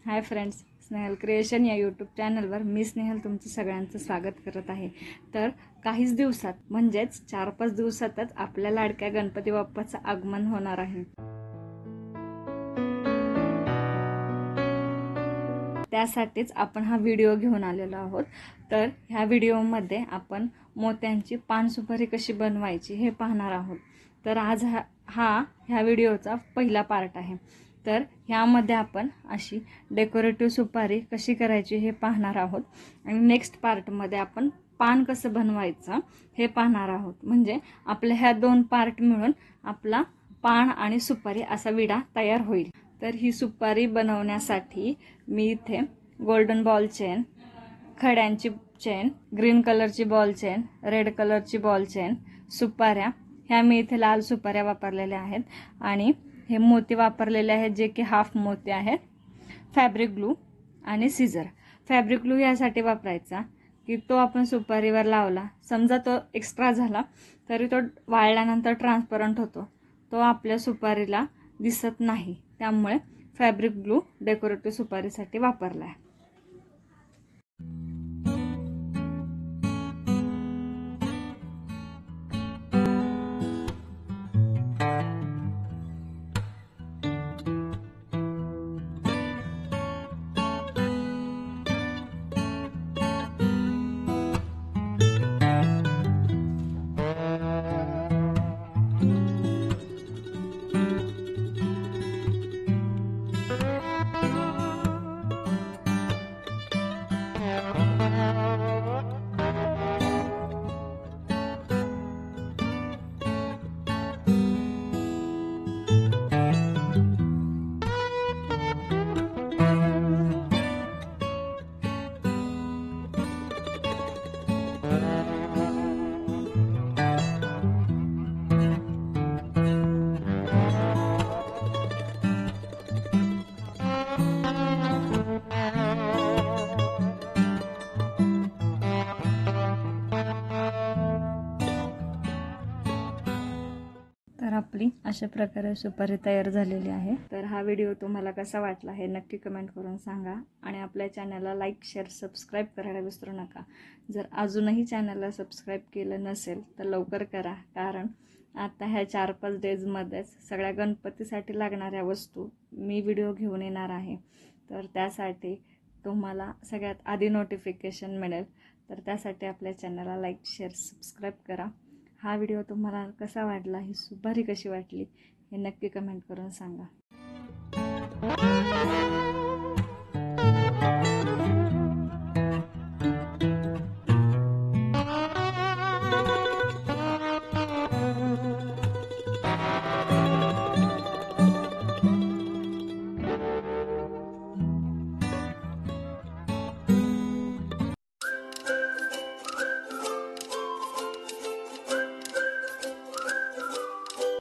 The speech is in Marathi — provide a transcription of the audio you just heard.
हाय फ्रेंड्स, स्नेहल क्रिएशन या यूट्यूब चॅनलवर मी स्नेहल तुमचं सगळ्यांचं स्वागत करत आहे। तर काहीच दिवसात म्हणजेच 4-5 दिवसातच आपल्या लाडक्या गणपती बाप्पाचं आगमन होणार आहे। त्यासाठीच आपण हा व्हिडिओ घेऊन आलेलो आहोत। तर ह्या व्हिडिओमध्ये आपण मोत्यांची पान सुपारी कशी बनवायची हे पाहणार आहोत। तर आज ह्या व्हिडिओचा पहिला पार्ट आहे। तर ह्यामध्ये आपण अशी डेकोरेटिव्ह सुपारी कशी करायची हे पाहणार आहोत आणि नेक्स्ट पार्टमध्ये आपण पान कसं बनवायचं हे पाहणार आहोत। म्हणजे आपल्या ह्या दोन पार्ट मिळून आपला पान आणि सुपारी असा विडा तयार होईल। तर ही सुपारी बनवण्यासाठी मी इथे गोल्डन बॉल चेन, खड्यांची चेन, ग्रीन कलरची बॉल चेन, रेड कलरची बॉल चेन, सुपाऱ्या ह्या मी इथे लाल सुपाऱ्या वापरलेल्या आहेत आणि हे मोती वापरलेले आहेत जे की हाफ मोती आहेत, फॅब्रिक ग्लू आणि सीझर। फॅब्रिक ग्लू यासाठी वापरायचा की तो आपण सुपारीवर लावला, समजा तो एक्स्ट्रा झाला तरी तो वाळल्यानंतर ट्रान्सपरंट होतो, तो आपल्या सुपारीला दिसत नाही। त्यामुळे फॅब्रिक ग्लू डेकोरेटिव्ह सुपारीसाठी वापरला आहे। तर आपली अशा प्रकारे सुपारी तयार झालेली आहे। तर हा व्हिडिओ तुम्हाला कसा वाटला हे नक्की कमेंट करून सांगा आणि आपल्या चॅनलला लाईक, शेअर, सबस्क्राईब करायला विसरू नका। जर अजूनही चॅनलला सबस्क्राईब केलं नसेल तर लवकर करा, कारण आता ह्या 4-5 डेजमध्येच सगळ्या गणपतीसाठी लागणाऱ्या वस्तू मी व्हिडिओ घेऊन येणार आहे। तर त्यासाठी तुम्हाला सगळ्यात आधी नोटिफिकेशन मिळेल। तर त्यासाठी आपल्या चॅनलला लाईक, शेअर, सबस्क्राईब करा। हा व्हिडिओ तुम्हाला कसा वाटला, ही सुपारी कशी वाटली हे नक्की कमेंट करून सांगा।